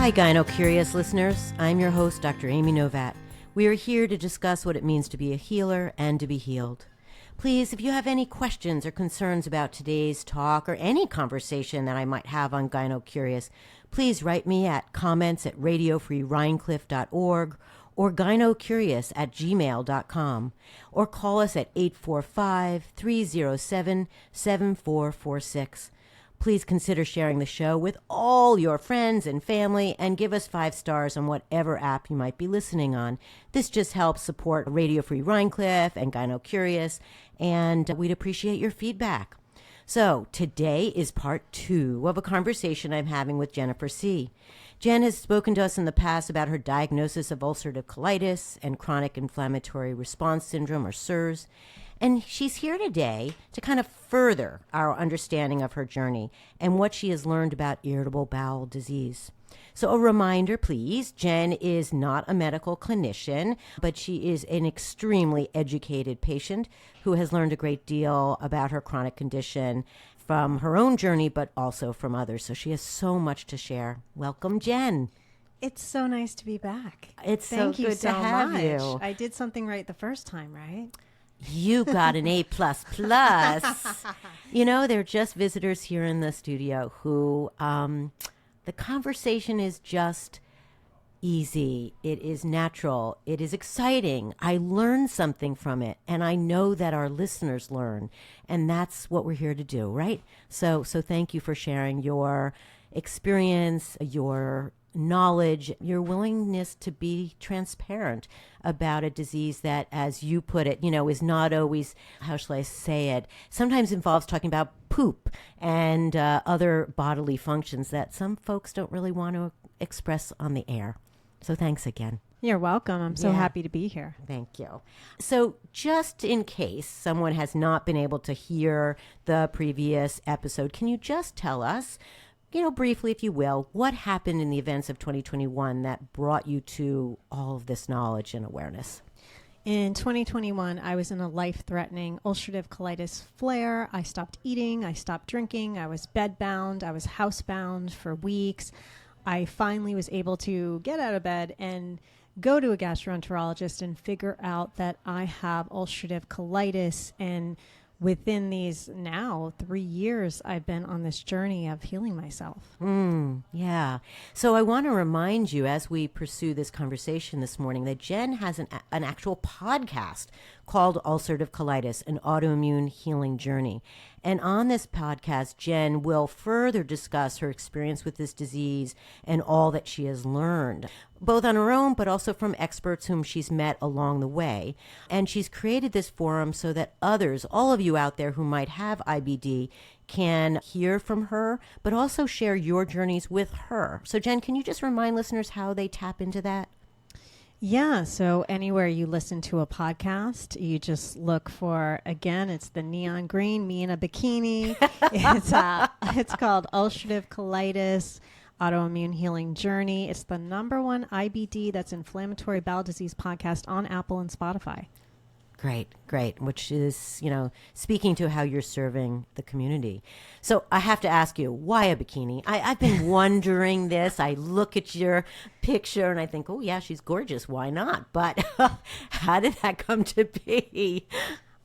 Hi, GynoCurious listeners. I'm your host, Dr. Amy Novat. We are here to discuss what it means to be a healer and to be healed. Please, if you have any questions or concerns about today's talk or any conversation that I might have on GynoCurious, please write me at comments@radiofreerhinecliff.org or GynoCurious@gmail.com, or call us at 845-307-7446. Please consider sharing the show with all your friends and family and give us 5 stars on whatever app you might be listening on. This just helps support Radio Free Rhinecliff and GynoCurious, and we'd appreciate your feedback. So today is part 2 of a conversation I'm having with Jennifer C. Jen has spoken to us in the past about her diagnosis of ulcerative colitis and chronic inflammatory response syndrome, or CIRS. And she's here today to kind of further our understanding of her journey and what she has learned about irritable bowel disease. So a reminder, please, Jen is not a medical clinician, but she is an extremely educated patient who has learned a great deal about her chronic condition from her own journey, but also from others. So she has so much to share. Welcome, Jen. It's so nice to be back. It's so good to have you. I did something right the first time, right? You got an A++. You know, they're just visitors here in the studio who the conversation is just easy. It is natural. It is exciting. I learn something from it, and I know that our listeners learn, and that's what we're here to do, right? So thank you for sharing your experience, your knowledge, your willingness to be transparent about a disease that, as you put it, you know, is not always, how shall I say it, sometimes involves talking about poop and other bodily functions that some folks don't really want to express on the air. So thanks again. You're welcome. I'm so happy to be here. Thank you. So just in case someone has not been able to hear the previous episode, can you just tell us, you know, briefly, if you will, what happened in the events of 2021 that brought you to all of this knowledge and awareness? In 2021, I was in a life-threatening ulcerative colitis flare. I stopped eating. I stopped drinking. I was bedbound. I was housebound for weeks. I finally was able to get out of bed and go to a gastroenterologist and figure out that I have ulcerative colitis. And within these now 3 years, I've been on this journey of healing myself. Yeah. So I want to remind you, as we pursue this conversation this morning, that Jen has an actual podcast called Ulcerative Colitis, an autoimmune healing journey. And on this podcast, Jen will further discuss her experience with this disease and all that she has learned, both on her own, but also from experts whom she's met along the way. And she's created this forum so that others, all of you out there who might have IBD, can hear from her, but also share your journeys with her. So Jen, can you just remind listeners how they tap into that? Yeah, so anywhere you listen to a podcast, you just look for, again, it's the neon green, me in a bikini. It's called Ulcerative Colitis, Autoimmune Healing Journey. It's the #1 IBD, that's inflammatory bowel disease podcast on Apple and Spotify. Great. Which is, you know, speaking to how you're serving the community. So I have to ask you, why a bikini? I've been wondering this. I look at your picture and I think, oh yeah, she's gorgeous. Why not? But how did that come to be?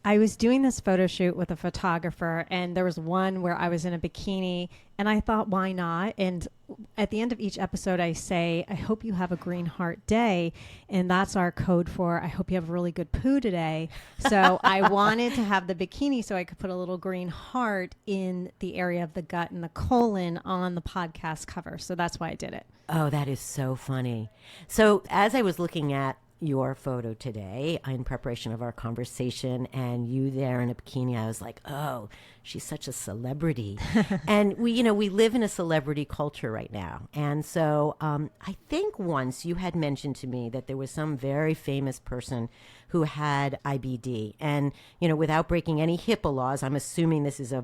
I was doing this photo shoot with a photographer, and there was one where I was in a bikini, and I thought, why not? And at the end of each episode, I say, I hope you have a green heart day. And that's our code for, I hope you have a really good poo today. So I wanted to have the bikini so I could put a little green heart in the area of the gut and the colon on the podcast cover. So that's why I did it. Oh, that is so funny. So as I was looking at your photo today in preparation of our conversation and you there in a bikini, I was like, oh, she's such a celebrity. And we live in a celebrity culture right now. And so I think once you had mentioned to me that there was some very famous person who had IBD. And, you know, without breaking any HIPAA laws, I'm assuming this is a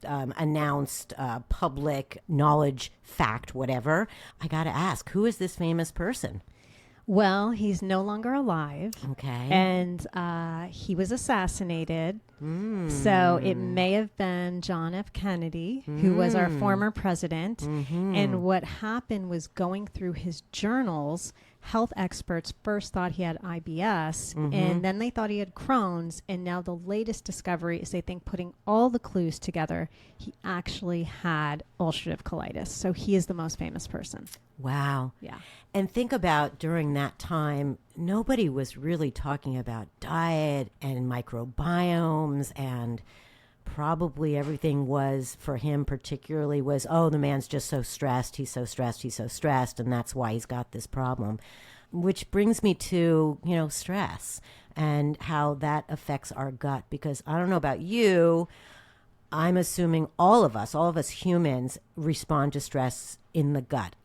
announced public knowledge fact, whatever. I got to ask, who is this famous person? Well, he's no longer alive. Okay. And he was assassinated So it may have been John F. Kennedy, who was our former president. And what happened was, going through his journals, health experts first thought he had IBS, and then they thought he had Crohn's. And now the latest discovery is they think, putting all the clues together, he actually had ulcerative colitis. So he is the most famous person. Wow. Yeah. And think about, during that time, nobody was really talking about diet and microbiomes, and probably everything was, for him particularly, was, oh, the man's just so stressed, he's so stressed, and that's why he's got this problem. Which brings me to, stress and how that affects our gut. Because I don't know about you, I'm assuming all of us humans respond to stress in the gut.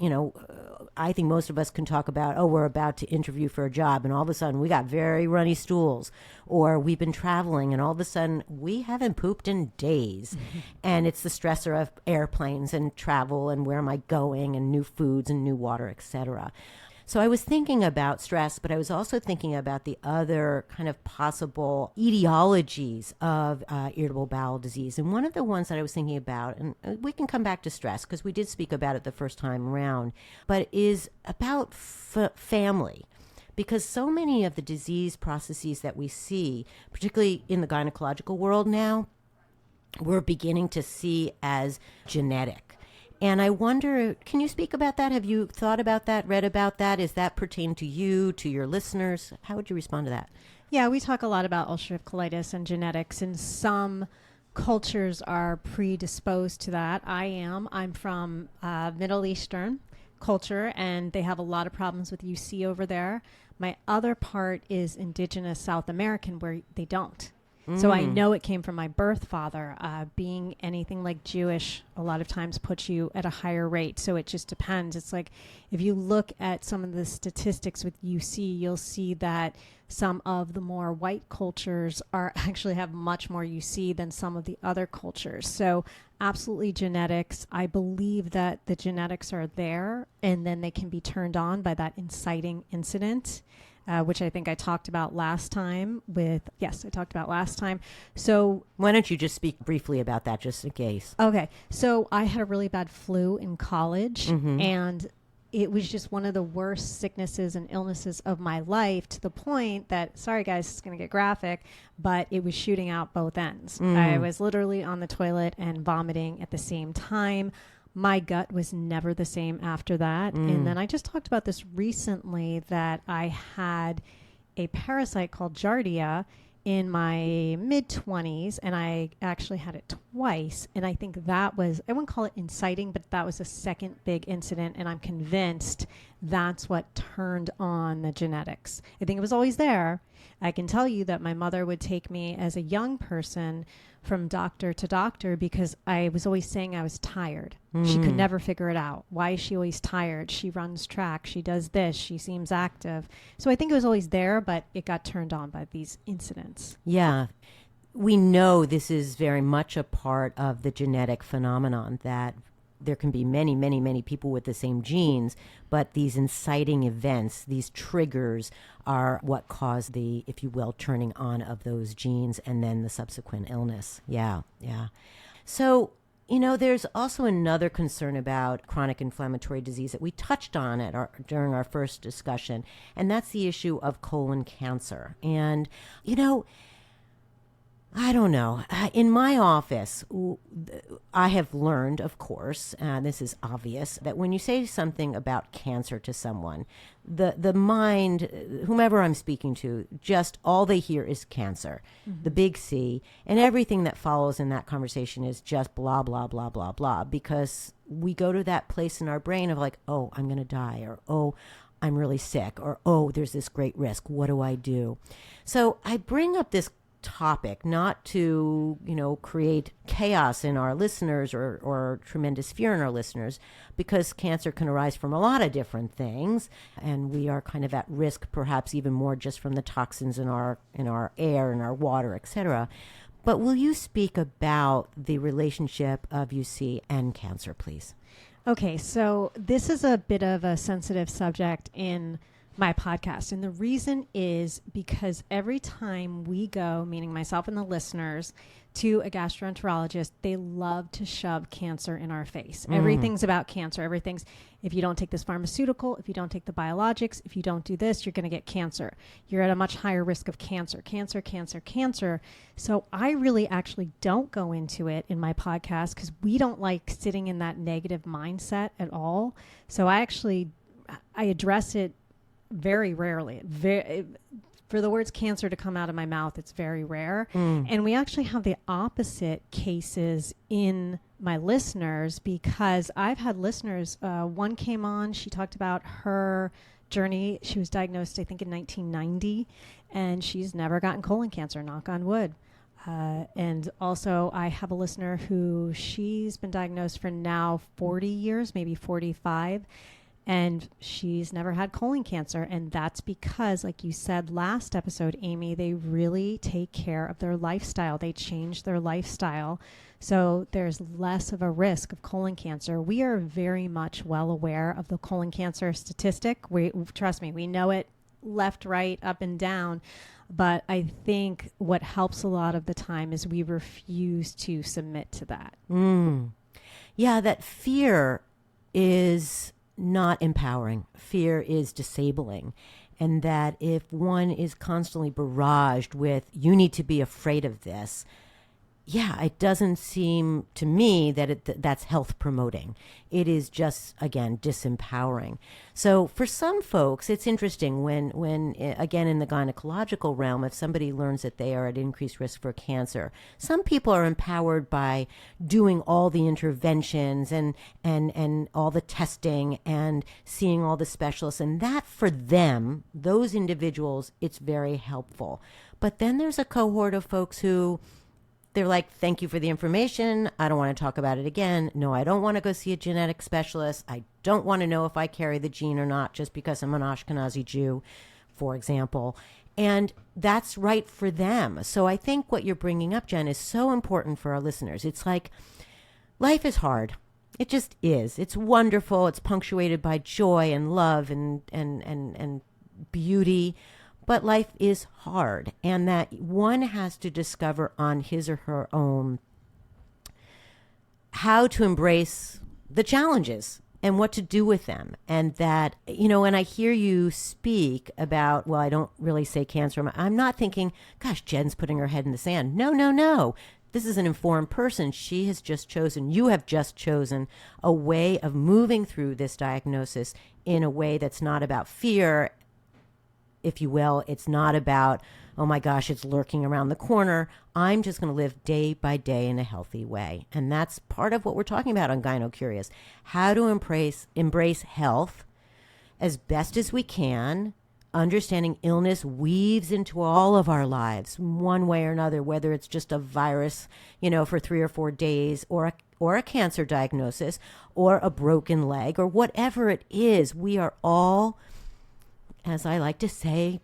I think most of us can talk about, we're about to interview for a job, and all of a sudden we got very runny stools, or we've been traveling and all of a sudden we haven't pooped in days. And it's the stressor of airplanes and travel and where am I going and new foods and new water, etc. So I was thinking about stress, but I was also thinking about the other kind of possible etiologies of irritable bowel disease. And one of the ones that I was thinking about, and we can come back to stress because we did speak about it the first time around, but is about family. Because so many of the disease processes that we see, particularly in the gynecological world now, we're beginning to see as genetic. And I wonder, can you speak about that? Have you thought about that, read about that? Is that pertain to you, to your listeners? How would you respond to that? Yeah, we talk a lot about ulcerative colitis and genetics, and some cultures are predisposed to that. I'm from Middle Eastern culture, and they have a lot of problems with UC over there. My other part is indigenous South American, where they don't. So I know it came from my birth father. Being anything like Jewish a lot of times puts you at a higher rate. So it just depends. It's like, if you look at some of the statistics with UC, you'll see that some of the more white cultures actually have much more UC than some of the other cultures. So absolutely genetics. I believe that the genetics are there, and then they can be turned on by that inciting incident. Which I think I talked about last time So why don't you just speak briefly about that, just in case? Okay. So I had a really bad flu in college, and it was just one of the worst sicknesses and illnesses of my life, to the point that, sorry guys, it's going to get graphic, but it was shooting out both ends. I was literally on the toilet and vomiting at the same time. My gut was never the same after that. And then I just talked about this recently, that I had a parasite called Giardia in my mid-20s, and I actually had it twice. And I think that was, I wouldn't call it inciting, but that was a second big incident, and I'm convinced that's what turned on the genetics. I think it was always there. I can tell you that my mother would take me as a young person from doctor to doctor because I was always saying I was tired. She could never figure it out. Why is she always tired? She runs track. She does this. She seems active. So I think it was always there, but it got turned on by these incidents. Yeah. We know this is very much a part of the genetic phenomenon, that there can be many, many, many people with the same genes, but these inciting events, these triggers, are what cause the, if you will, turning on of those genes and then the subsequent illness. Yeah. So, there's also another concern about chronic inflammatory disease that we touched on during our first discussion, and that's the issue of colon cancer. And, I don't know. In my office, I have learned, of course, this is obvious, that when you say something about cancer to someone, the mind, whomever I'm speaking to, just all they hear is cancer, the big C, and everything that follows in that conversation is just blah, blah, blah, blah, blah, because we go to that place in our brain of like, oh, I'm going to die, or oh, I'm really sick, or oh, there's this great risk. What do I do? So I bring up this topic not to create chaos in our listeners or tremendous fear in our listeners, because cancer can arise from a lot of different things, and we are kind of at risk perhaps even more just from the toxins in our air and our water, etc. But will you speak about the relationship of UC and cancer, please? Okay, so this is a bit of a sensitive subject in my podcast. And the reason is because every time we go, meaning myself and the listeners, to a gastroenterologist, they love to shove cancer in our face. Everything's about cancer. Everything's, if you don't take this pharmaceutical, if you don't take the biologics, if you don't do this, you're going to get cancer. You're at a much higher risk of cancer, cancer, cancer, cancer. So I really actually don't go into it in my podcast because we don't like sitting in that negative mindset at all. So I address it very rarely. For the words cancer to come out of my mouth, it's very rare. And we actually have the opposite cases in my listeners, because I've had listeners, one came on, she talked about her journey. She was diagnosed, I think, in 1990, and she's never gotten colon cancer, knock on wood. And also I have a listener who she's been diagnosed for now 40 years, maybe 45. And she's never had colon cancer. And that's because, like you said last episode, Amy, they really take care of their lifestyle. They change their lifestyle. So there's less of a risk of colon cancer. We are very much well aware of the colon cancer statistic. Trust me, we know it left, right, up and down. But I think what helps a lot of the time is we refuse to submit to that. Yeah, that fear is not empowering. Fear is disabling. And that if one is constantly barraged with, you need to be afraid of this, yeah, it doesn't seem to me that that's health promoting. It is just, again, disempowering. So for some folks, it's interesting when again, in the gynecological realm, if somebody learns that they are at increased risk for cancer, some people are empowered by doing all the interventions and all the testing and seeing all the specialists. And that, for them, those individuals, it's very helpful. But then there's a cohort of folks who, they're like, thank you for the information. I don't want to talk about it again. No, I don't want to go see a genetic specialist. I don't want to know if I carry the gene or not just because I'm an Ashkenazi Jew, for example. And that's right for them. So I think what you're bringing up, Jen, is so important for our listeners. It's like, life is hard. It just is. It's wonderful. It's punctuated by joy and love and beauty. But life is hard, and that one has to discover on his or her own how to embrace the challenges and what to do with them. And that, when I hear you speak about, well, I don't really say cancer, I'm not thinking, gosh, Jen's putting her head in the sand. No. This is an informed person. She has just chosen, you have just chosen a way of moving through this diagnosis in a way that's not about fear, if you will. It's not about, oh my gosh, it's lurking around the corner. I'm just going to live day by day in a healthy way. And that's part of what we're talking about on GynoCurious. How to embrace health as best as we can, understanding illness weaves into all of our lives one way or another, whether it's just a virus, for 3 or 4 days, or a cancer diagnosis, or a broken leg, or whatever it is. We are all, as I like to say,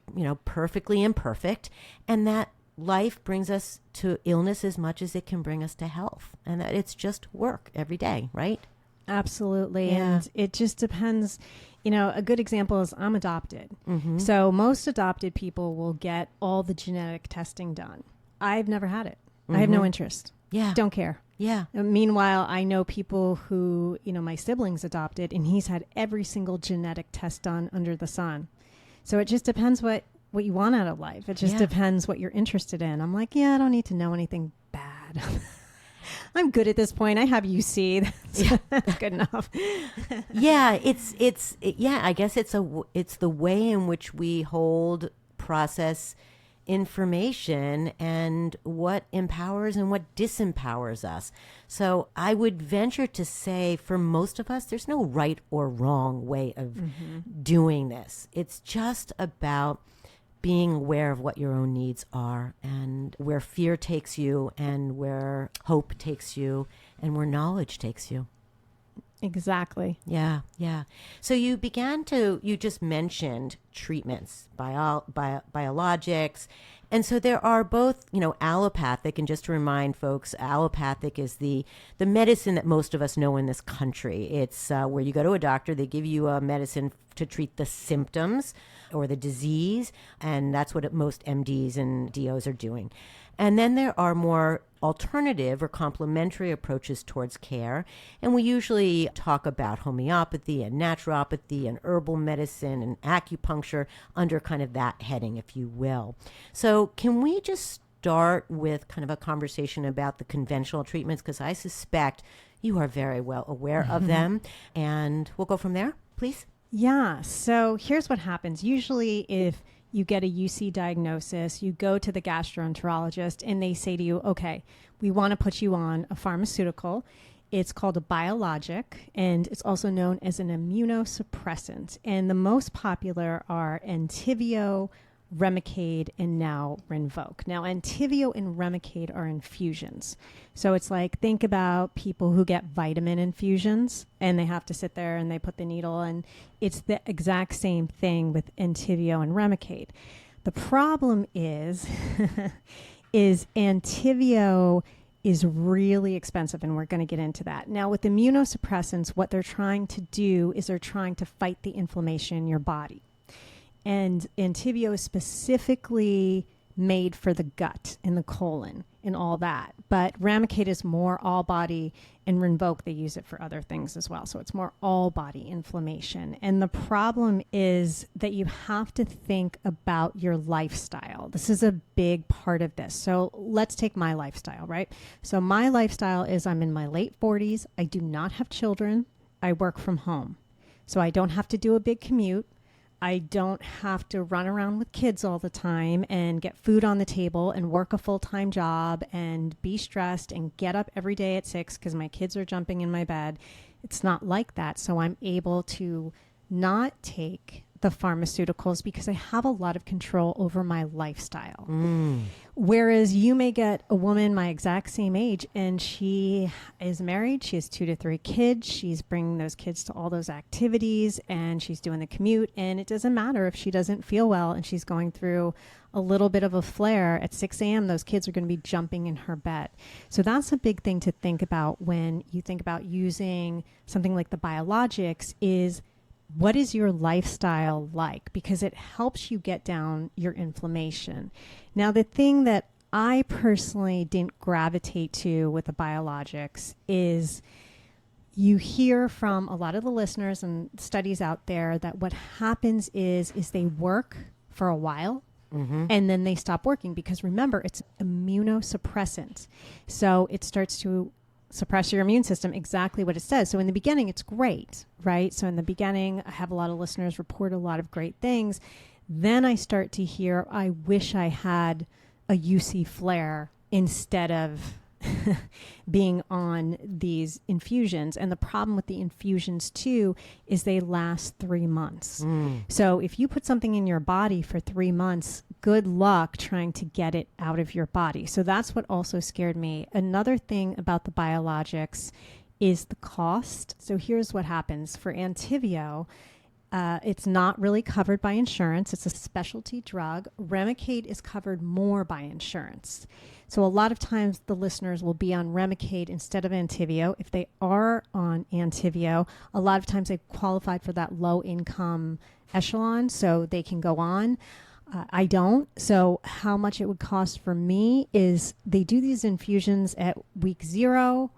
perfectly imperfect, and that life brings us to illness as much as it can bring us to health, and that it's just work every day, right? Absolutely. Yeah. And it just depends. A good example is I'm adopted. So most adopted people will get all the genetic testing done. I've never had it. I have no interest. Yeah. Don't care. Yeah. Meanwhile, I know people who, my siblings adopted, and he's had every single genetic test done under the sun. So it just depends what you want out of life. It just depends what you're interested in. I'm like, I don't need to know anything bad. I'm good at this point. I have UC. That's good enough. Yeah, I guess it's the way in which we hold, process information, and what empowers and what disempowers us. So I would venture to say, for most of us, there's no right or wrong way of doing this. It's just about being aware of what your own needs are, and where fear takes you, and where hope takes you, and where knowledge takes you. Exactly. Yeah. So you just mentioned treatments, biologics, And so there are both, allopathic, and just to remind folks, allopathic is the medicine that most of us know in this country. It's where you go to a doctor, they give you a medicine to treat the symptoms or the disease, and that's what most MDs and DOs are doing. And then there are more alternative or complementary approaches towards care. And we usually talk about homeopathy and naturopathy and herbal medicine and acupuncture under kind of that heading, if you will. So can we just start with kind of a conversation about the conventional treatments? Because I suspect you are very well aware of them. And we'll go from there, please. Yeah. So here's what happens. Usually if you get a UC diagnosis, you go to the gastroenterologist and they say to you, okay, we want to put you on a pharmaceutical. It's called a biologic, and it's also known as an immunosuppressant. And the most popular are Entyvio, Remicade, and now Rinvoq. Now, Entyvio and Remicade are infusions. So it's like, think about people who get vitamin infusions and they have to sit there and they put the needle, and it's the exact same thing with Entyvio and Remicade. The problem is, is Entyvio is really expensive, and we're going to get into that. Now, with immunosuppressants, what they're trying to do is they're trying to fight the inflammation in your body. And Entyvio is specifically made for the gut and the colon and all that. But Remicade is more all body, and Rinvoq, they use it for other things as well. So it's more all body inflammation. And the problem is that you have to think about your lifestyle. This is a big part of this. So let's take my lifestyle, right? So my lifestyle is I'm in my late 40s. I do not have children. I work from home. So I don't have to do a big commute. I don't have to run around with kids all the time and get food on the table and work a full-time job and be stressed and get up every day at 6 because my kids are jumping in my bed. It's not like that. So I'm able to not take the pharmaceuticals because I have a lot of control over my lifestyle. Whereas you may get a woman my exact same age and she is married, she has 2 to 3 kids, she's bringing those kids to all those activities and she's doing the commute, and it doesn't matter if she doesn't feel well and she's going through a little bit of a flare at 6 a.m., those kids are going to be jumping in her bed. So that's a big thing to think about when you think about using something like the biologics is, what is your lifestyle like? Because it helps you get down your inflammation. Now, the thing that I personally didn't gravitate to with the biologics is you hear from a lot of the listeners and studies out there that what happens is they work for a while and then they stop working because remember, it's immunosuppressant. So it starts to suppress your immune system, exactly what it says. So in the beginning, it's great, right? So in the beginning, I have a lot of listeners report a lot of great things. Then I start to hear, I wish I had a UC flare instead of being on these infusions. And the problem with the infusions too is they last 3 months. So if you put something in your body for 3 months, good luck trying to get it out of your body. So that's what also scared me. Another thing about the biologics is the cost. So here's what happens. For Entyvio, it's not really covered by insurance. It's a specialty drug. Remicade is covered more by insurance. So a lot of times the listeners will be on Remicade instead of Entyvio. If they are on Entyvio, a lot of times they've qualified for that low income echelon, so they can go on. I don't. So how much it would cost for me is they do these infusions at week 0,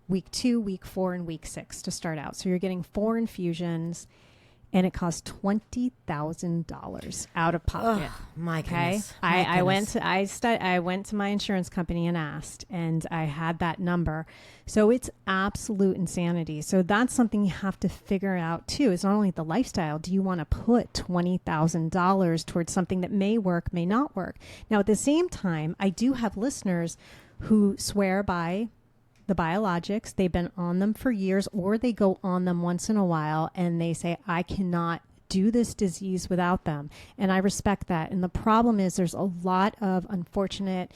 week 2, week 4, and week 6 to start out. So you're getting 4 infusions. And it cost $20,000 out of pocket. Oh, my goodness. I went to my insurance company and asked, and I had that number. So it's absolute insanity. So that's something you have to figure out too. It's not only the lifestyle. Do you want to put $20,000 towards something that may work, may not work? Now, at the same time, I do have listeners who swear by the biologics. They've been on them for years, or they go on them once in a while and they say, I cannot do this disease without them. And I respect that. And the problem is there's a lot of unfortunate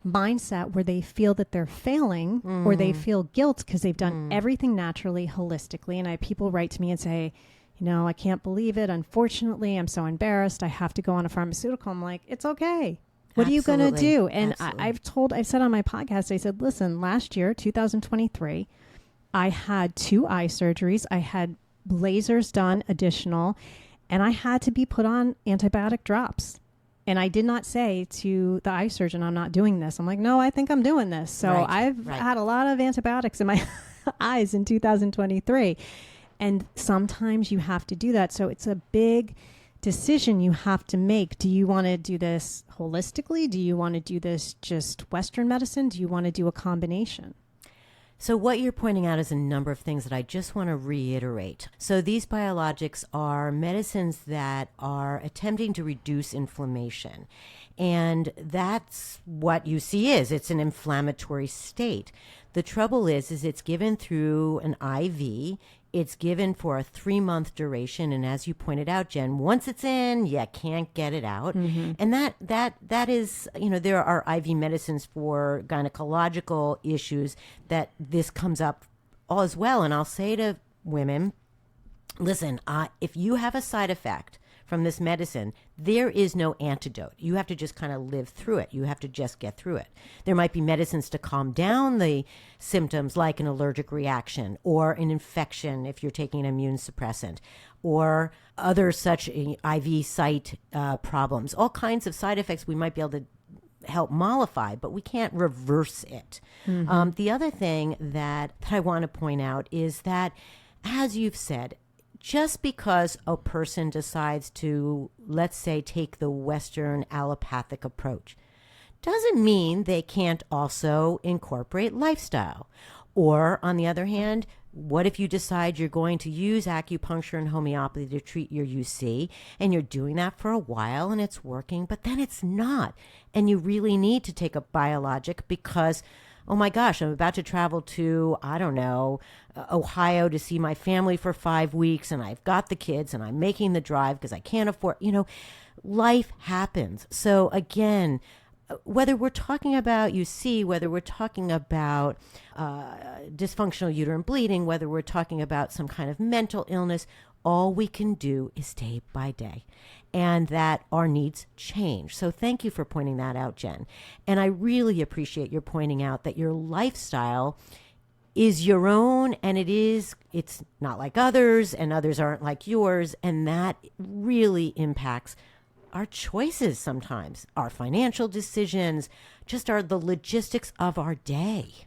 mindset where they feel that they're failing or they feel guilt because they've done everything naturally, holistically. And people write to me and say, I can't believe it. Unfortunately, I'm so embarrassed. I have to go on a pharmaceutical. I'm like, it's okay. What are you going to Absolutely. do? And Absolutely. I've said on my podcast, I said, listen, last year, 2023, I had 2 eye surgeries. I had lasers done additional, and I had to be put on antibiotic drops. And I did not say to the eye surgeon, I'm not doing this. I'm like, no, I think I'm doing this. So Right, I've right. had a lot of antibiotics in my eyes in 2023. And sometimes you have to do that. So it's a big decision you have to make. Do you want to do this holistically? Do you want to do this just Western medicine? Do you want to do a combination? So what you're pointing out is a number of things that I just want to reiterate. So these biologics are medicines that are attempting to reduce inflammation. And that's what UC is. It's an inflammatory state. The trouble is it's given through an IV. It's given for a 3-month duration, and as you pointed out, Jen, once it's in, you can't get it out. And that is, there are IV medicines for gynecological issues that this comes up all as well. And I'll say to women, listen, if you have a side effect from this medicine, there is no antidote. You have to just kind of live through it. You have to just get through it. There might be medicines to calm down the symptoms, like an allergic reaction or an infection if you're taking an immune suppressant, or other such IV site problems. All kinds of side effects we might be able to help mollify, but we can't reverse it. The other thing that I want to point out is that, as you've said, just because a person decides to, let's say, take the Western allopathic approach, doesn't mean they can't also incorporate lifestyle. Or, on the other hand, what if you decide you're going to use acupuncture and homeopathy to treat your UC, and you're doing that for a while and it's working, but then it's not, and you really need to take a biologic because, oh my gosh, I'm about to travel to, I don't know, Ohio to see my family for 5 weeks, and I've got the kids, and I'm making the drive because I can't afford, life happens. So again, whether we're talking about UC, whether we're talking about dysfunctional uterine bleeding, whether we're talking about some kind of mental illness, all we can do is day by day, and that our needs change. So thank you for pointing that out, Jen. And I really appreciate your pointing out that your lifestyle is your own, and it's not like others, and others aren't like yours, and that really impacts our choices sometimes, our financial decisions, just the logistics of our day.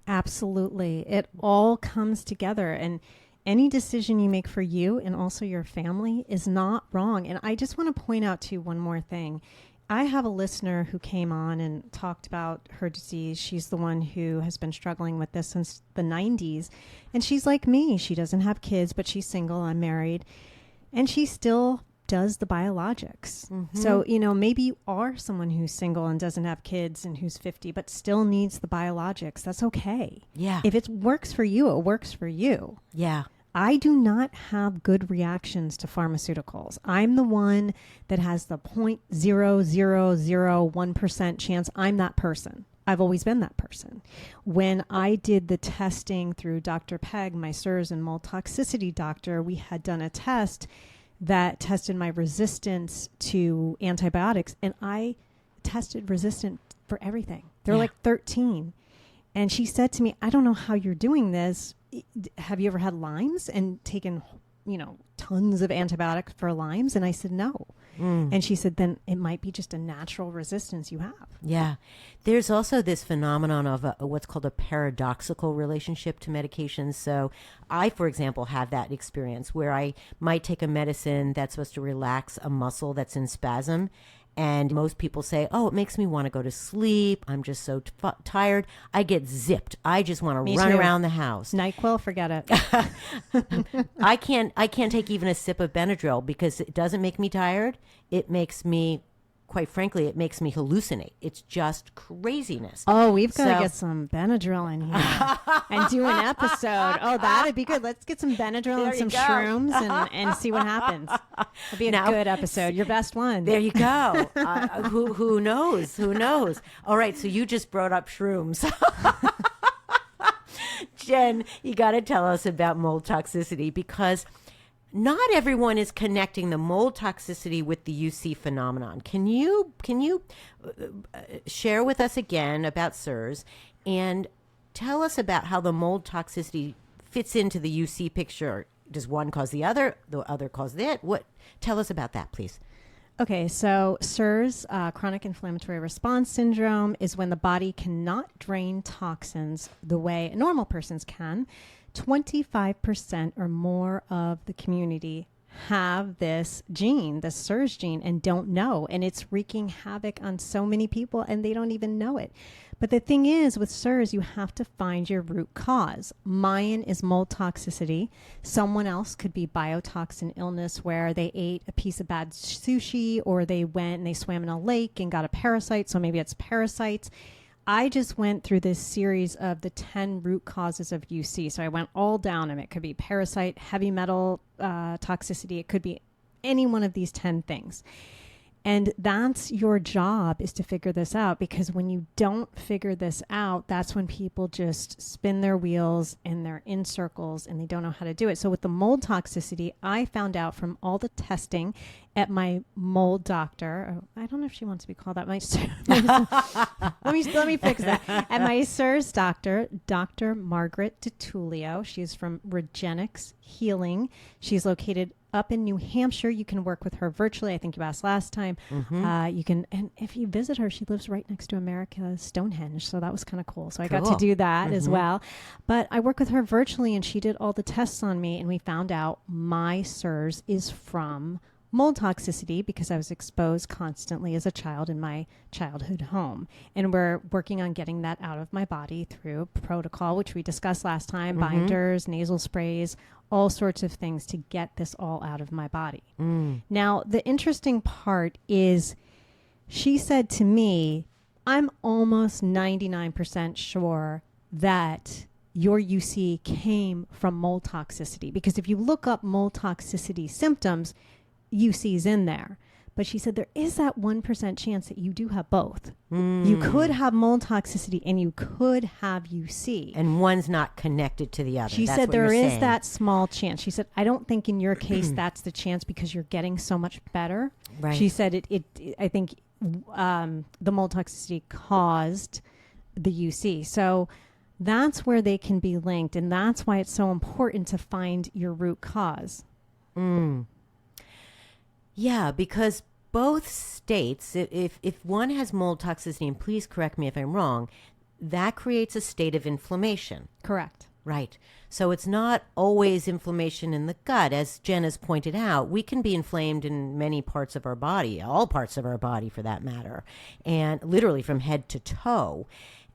Absolutely. It all comes together, and any decision you make for you and also your family is not wrong. And I just want to point out too one more thing. I have a listener who came on and talked about her disease. She's the one who has been struggling with this since the 90s. And she's like me. She doesn't have kids, but she's single. I'm married. And she still does the biologics. So, maybe you are someone who's single and doesn't have kids and who's 50, but still needs the biologics. That's okay. Yeah. If it works for you, it works for you. Yeah. I do not have good reactions to pharmaceuticals. I'm the one that has the 0.0001% chance. I'm that person. I've always been that person. When I did the testing through Dr. Peg, my SIRS and mold toxicity doctor, we had done a test that tested my resistance to antibiotics, and I tested resistant for everything. There were like 13. And she said to me, I don't know how you're doing this. Have you ever had Lyme's and taken, tons of antibiotics for Lyme's? And I said, no. And she said, then it might be just a natural resistance you have. Yeah. There's also this phenomenon of what's called a paradoxical relationship to medications. So I, for example, have that experience where I might take a medicine that's supposed to relax a muscle that's in spasm. And most people say, oh, it makes me want to go to sleep. I'm just so tired. I get zipped. I just want to run around the house. NyQuil, forget it. I can't take even a sip of Benadryl because it doesn't make me tired. It makes me, quite frankly, it makes me hallucinate. It's just craziness. Oh, we've got to get some Benadryl in here and do an episode. Oh, that'd be good. Let's get some Benadryl and some shrooms and see what happens. It'll be a good episode. Your best one. There you go. Who knows? Who knows? All right. So you just brought up shrooms. Jen, you got to tell us about mold toxicity, because not everyone is connecting the mold toxicity with the UC phenomenon. Can you share with us again about SIRS and tell us about how the mold toxicity fits into the UC picture? Does one cause the other cause that? Tell us about that, please. Okay, so SIRS, chronic inflammatory response syndrome, is when the body cannot drain toxins the way normal persons can. 25% or more of the community have this gene, the SIRS gene, and don't know. And it's wreaking havoc on so many people, and they don't even know it. But the thing is, with SIRS, you have to find your root cause. Mine is mold toxicity. Someone else could be biotoxin illness, where they ate a piece of bad sushi, or they went and they swam in a lake and got a parasite. So maybe it's parasites. I just went through this series of the 10 root causes of UC. So I went all down them. It could be parasite, heavy metal toxicity. It could be any one of these 10 things. And that's your job, is to figure this out, because when you don't figure this out, that's when people just spin their wheels and they're in circles and they don't know how to do it. So with the mold toxicity, I found out from all the testing at my mold doctor. I don't know if she wants to be called that. Let me fix that. At my SIRS doctor, Dr. Margaret DiTullio. She's from Regenix Healing. She's located up in New Hampshire. You can work with her virtually. I think you asked last time. You can, and if you visit her, she lives right next to America's Stonehenge. So that was kind of cool. So I got to do that as well. But I work with her virtually, and she did all the tests on me, and we found out my SIRS is from mold toxicity, because I was exposed constantly as a child in my childhood home. And we're working on getting that out of my body through protocol, which we discussed last time, binders, nasal sprays, all sorts of things to get this all out of my body. Now, the interesting part is, she said to me, I'm almost 99% sure that your UC came from mold toxicity, because if you look up mold toxicity symptoms, UC's in there. But she said there is that 1% chance that you do have both. You could have mold toxicity and you could have UC. And one's not connected to the other. She said there is that small chance. She said, I don't think in your case that's the chance, because you're getting so much better. Right. She said I think the mold toxicity caused the UC. So that's where they can be linked. And that's why it's so important to find your root cause. Yeah, because both states, if one has mold toxicity, and please correct me if I'm wrong, that creates a state of inflammation. Correct. Right. So it's not always inflammation in the gut. As Jen has pointed out, we can be inflamed in many parts of our body, all parts of our body for that matter, and literally from head to toe.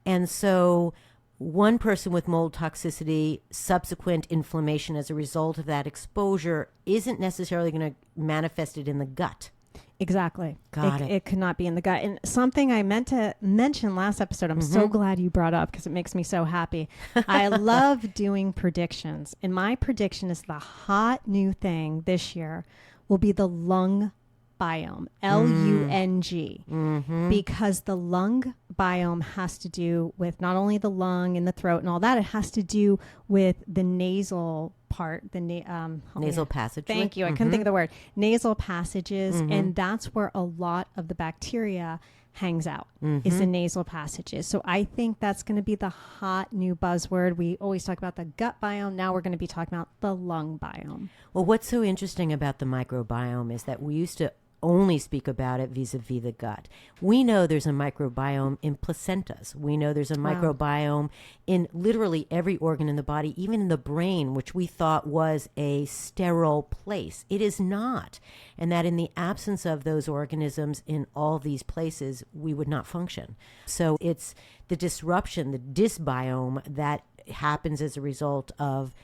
And so one person with mold toxicity, subsequent inflammation as a result of that exposure isn't necessarily going to manifest it in the gut. Exactly. Got it. It could not be in the gut. And something I meant to mention last episode, I'm so glad you brought up, because it makes me so happy. I love doing predictions. And my prediction is the hot new thing this year will be the lung biome, Lung, because the lung biome has to do with not only the lung and the throat and all that, it has to do with the nasal part, the nasal passage. Thank you. I couldn't think of the word. Nasal passages, and that's where a lot of the bacteria hangs out, is the nasal passages. So I think that's going to be the hot new buzzword. We always talk about the gut biome. Now we're going to be talking about the lung biome. Well, what's so interesting about the microbiome is that we used to only speak about it vis-a-vis the gut. We know there's a microbiome in placentas. We know there's a microbiome in literally every organ in the body, even in the brain, which we thought was a sterile place. It is not. And that in the absence of those organisms in all these places, we would not function. So it's the disruption, the dysbiome, that happens as a result of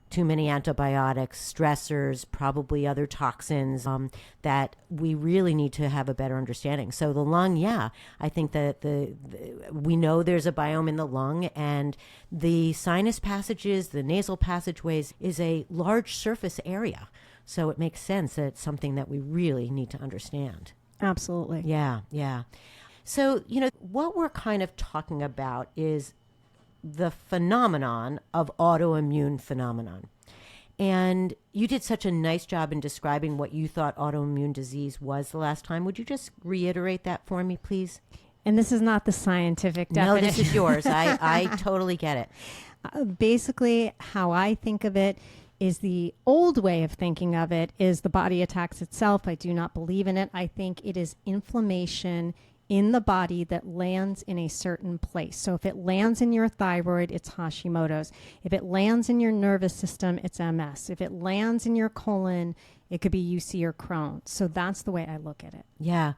too many antibiotics, stressors, probably other toxins, that we really need to have a better understanding. So the lung, I think that we know there's a biome in the lung, and the sinus passages, the nasal passageways, is a large surface area. So it makes sense that it's something that we really need to understand. Absolutely. Yeah. So, what we're kind of talking about is the phenomenon of autoimmune phenomenon. And you did such a nice job in describing what you thought autoimmune disease was the last time. Would you just reiterate that for me, please? And this is not the scientific definition. No, this is yours. I totally get it. Basically, how I think of it is the old way of thinking of it is the body attacks itself. I do not believe in it. I think it is inflammation in the body that lands in a certain place. So if it lands in your thyroid, it's Hashimoto's. If it lands in your nervous system, it's MS. If it lands in your colon, it could be UC or Crohn's. So that's the way I look at it. Yeah.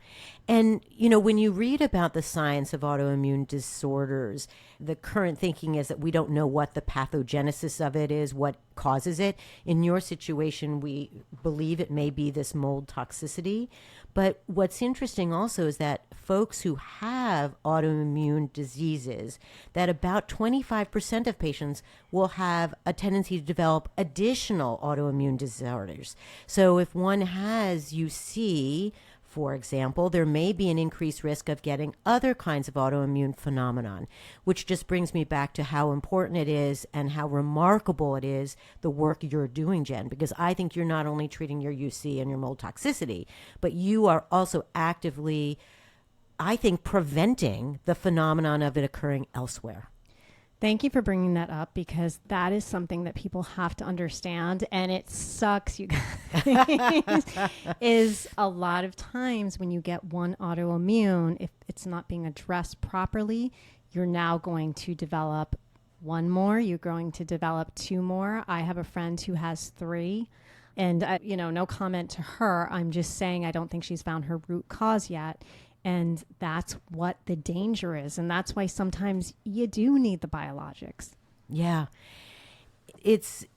And, when you read about the science of autoimmune disorders, the current thinking is that we don't know what the pathogenesis of it is, what causes it. In your situation, we believe it may be this mold toxicity. But what's interesting also is that folks who have autoimmune diseases, that about 25% of patients will have a tendency to develop additional autoimmune disorders. So if one has UC, for example, there may be an increased risk of getting other kinds of autoimmune phenomenon, which just brings me back to how important it is and how remarkable it is, the work you're doing, Jen, because I think you're not only treating your UC and your mold toxicity, but you are also actively, I think, preventing the phenomenon of it occurring elsewhere. Thank you for bringing that up, because that is something that people have to understand, and it sucks, you guys, is a lot of times when you get one autoimmune, if it's not being addressed properly, you're now going to develop one more, you're going to develop two more. I have a friend who has three, and no comment to her. I'm just saying I don't think she's found her root cause yet. And that's what the danger is. And that's why sometimes you do need the biologics. Yeah. It's,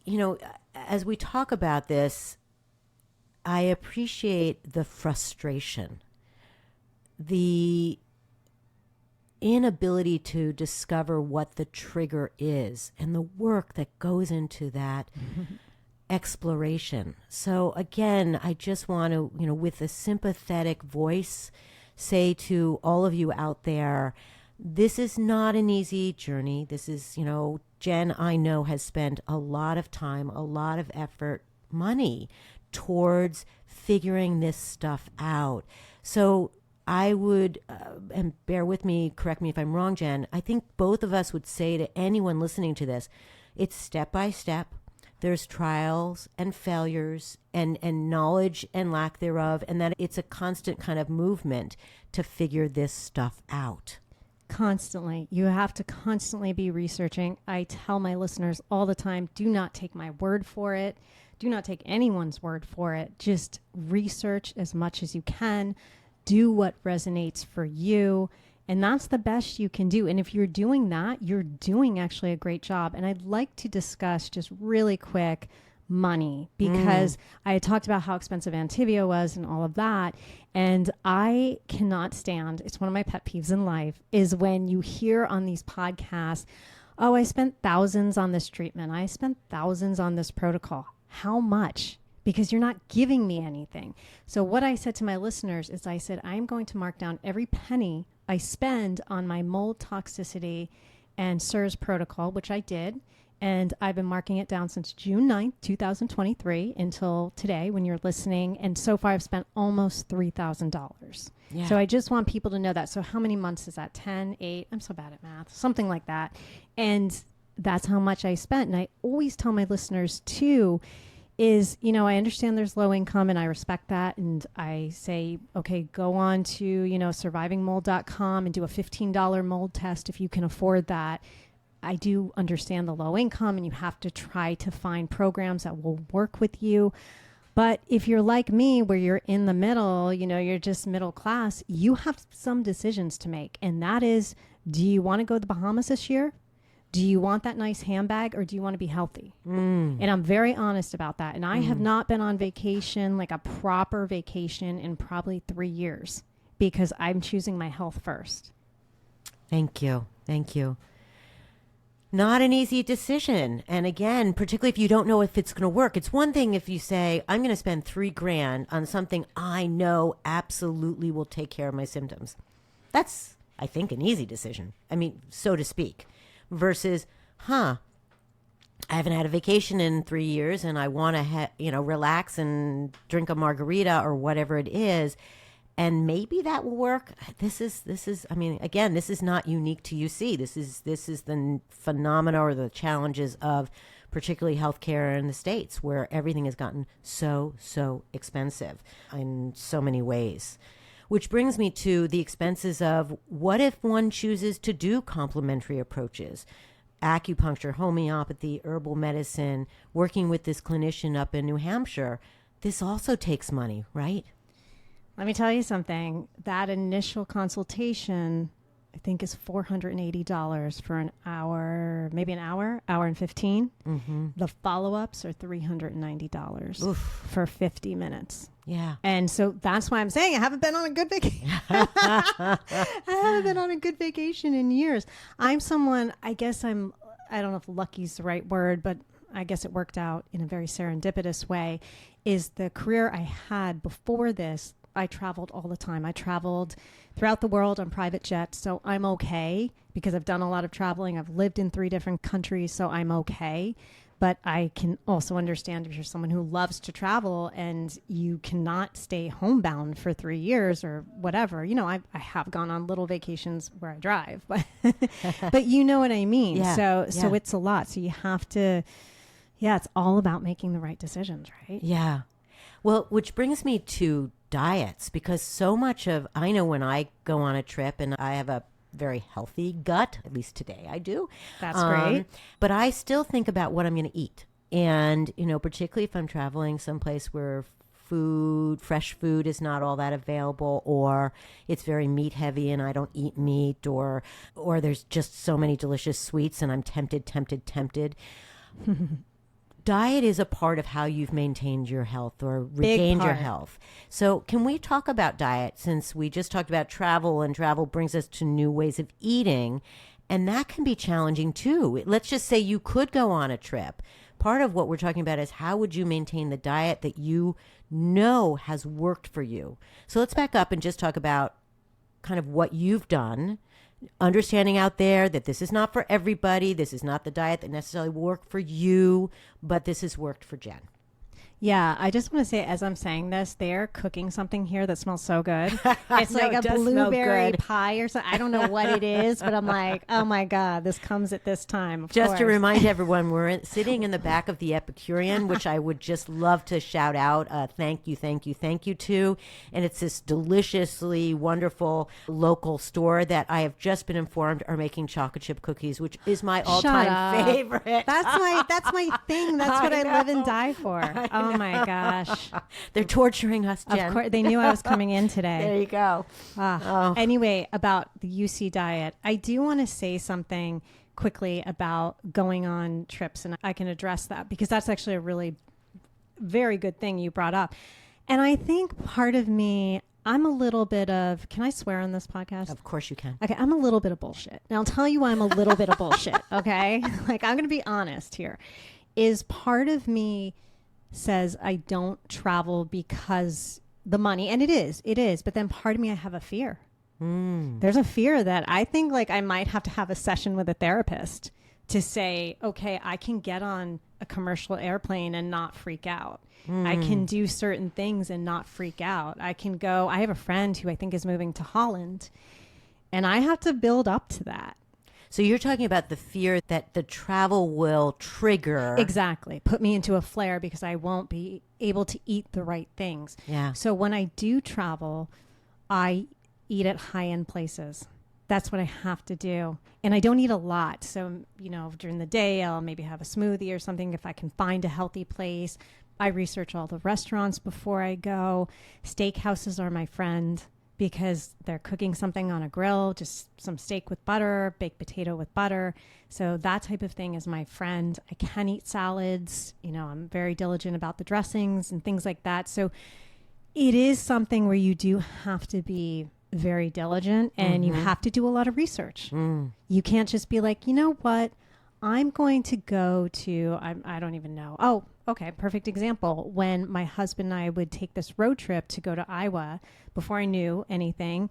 as we talk about this, I appreciate the frustration, the inability to discover what the trigger is, and the work that goes into that exploration. So again, I just want to, with a sympathetic voice, say to all of you out there, this is not an easy journey. This is, Jen, I know, has spent a lot of time, a lot of effort, money towards figuring this stuff out. So I would, and bear with me, correct me if I'm wrong, Jen, I think both of us would say to anyone listening to this, it's step by step. There's trials and failures and knowledge and lack thereof, and that it's a constant kind of movement to figure this stuff out. Constantly. You have to constantly be researching. I tell my listeners all the time, do not take my word for it. Do not take anyone's word for it. Just research as much as you can. Do what resonates for you. And that's the best you can do. And if you're doing that, you're doing actually a great job. And I'd like to discuss just really quick money, because I had talked about how expensive Entyvio was and all of that. And I cannot stand, it's one of my pet peeves in life, is when you hear on these podcasts, oh, I spent thousands on this treatment. I spent thousands on this protocol. How much? Because you're not giving me anything. So what I said to my listeners is I said, I'm going to mark down every penny I spend on my mold toxicity and SIRS protocol, which I did. And I've been marking it down since June 9th, 2023 until today when you're listening. And so far I've spent almost $3,000. Yeah. So I just want people to know that. So how many months is that? 10, 8? I'm so bad at math, something like that. And that's how much I spent. And I always tell my listeners too, is, I understand there's low income and I respect that. And I say, okay, go on to, survivingmold.com and do a $15 mold test if you can afford that. I do understand the low income and you have to try to find programs that will work with you. But if you're like me, where you're in the middle, you're just middle class, you have some decisions to make. And that is, do you want to go to the Bahamas this year? Do you want that nice handbag, or do you want to be healthy? And I'm very honest about that. And I have not been on vacation, like a proper vacation, in probably 3 years, because I'm choosing my health first. Thank you. Thank you. Not an easy decision. And again, particularly if you don't know if it's going to work. It's one thing if you say, I'm going to spend $3,000 on something I know absolutely will take care of my symptoms. That's, I think, an easy decision. I mean, so to speak. Versus, I haven't had a vacation in 3 years and I want to, relax and drink a margarita or whatever it is. And maybe that will work. This is, I mean, again, this is not unique to UC. This is the phenomena or the challenges of particularly healthcare in the States, where everything has gotten so expensive in so many ways. Which brings me to the expenses of what if one chooses to do complementary approaches? Acupuncture, homeopathy, herbal medicine, working with this clinician up in New Hampshire. This also takes money, right? Let me tell you something. That initial consultation, I think, is $480 for an hour, maybe an hour and 15. Mm-hmm. The follow-ups are $390 for 50 minutes. Yeah. And so that's why I'm saying I haven't been on a good vacation. I haven't been on a good vacation in years. I'm someone, I don't know if lucky's the right word, but I guess it worked out in a very serendipitous way, is the career I had before this. I traveled all the time. I traveled throughout the world on private jets, so I'm okay because I've done a lot of traveling. I've lived in 3 different countries, so I'm okay. But I can also understand if you're someone who loves to travel and you cannot stay homebound for 3 years or whatever. I have gone on little vacations where I drive, but but you know what I mean. Yeah, so it's a lot. So you have to, it's all about making the right decisions, right? Yeah. Well, which brings me to diets, because so much of, I know when I go on a trip and I have a very healthy gut, at least today I do. That's great. But I still think about what I'm going to eat. And, particularly if I'm traveling someplace where fresh food is not all that available, or it's very meat heavy and I don't eat meat, or there's just so many delicious sweets and I'm tempted. Diet is a part of how you've maintained your health or regained your health. So can we talk about diet, since we just talked about travel, and travel brings us to new ways of eating, and that can be challenging too. Let's just say you could go on a trip. Part of what we're talking about is how would you maintain the diet that you know has worked for you. So let's back up and just talk about kind of what you've done, understanding out there that this is not for everybody. This is not the diet that necessarily worked for you, but this has worked for Jen. Yeah, I just want to say, as I'm saying this, they're cooking something here that smells so good. It's like a blueberry pie or something. I don't know what it is, but I'm like, oh my God, this comes at this time. Just to remind everyone, we're sitting in the back of the Epicurean, which I would just love to shout out. Thank you to. And it's this deliciously wonderful local store that I have just been informed are making chocolate chip cookies, which is my all-time favorite. That's my thing. That's what I live and die for. Oh my gosh. They're torturing us, Jen. Of course, they knew I was coming in today. There you go. Anyway, about the UC diet, I do want to say something quickly about going on trips, and I can address that because that's actually a really very good thing you brought up. And I think part of me, I'm a little bit of, can I swear on this podcast? Of course you can. Okay, I'm a little bit of bullshit. And I'll tell you why I'm a little bit of bullshit, okay? Like, I'm going to be honest here. Is part of me says I don't travel because the money, and it is, but then part of me, I have a fear. There's a fear that I think like I might have to have a session with a therapist to say, okay, I can get on a commercial airplane and not freak out. I can do certain things and not freak out. I can go, I have a friend who I think is moving to Holland, and I have to build up to that. So you're talking about the fear that the travel will trigger. Exactly. Put me into a flare because I won't be able to eat the right things. Yeah. So when I do travel, I eat at high-end places. That's what I have to do. And I don't eat a lot. So, during the day, I'll maybe have a smoothie or something if I can find a healthy place. I research all the restaurants before I go. Steakhouses are my friend, because they're cooking something on a grill, just some steak with butter, baked potato with butter. So that type of thing is my friend. I can eat salads. I'm very diligent about the dressings and things like that. So it is something where you do have to be very diligent and you have to do a lot of research. You can't just be like, you know what? I'm going to go to, I don't even know. Oh, okay. Perfect example. When my husband and I would take this road trip to go to Iowa, before I knew anything,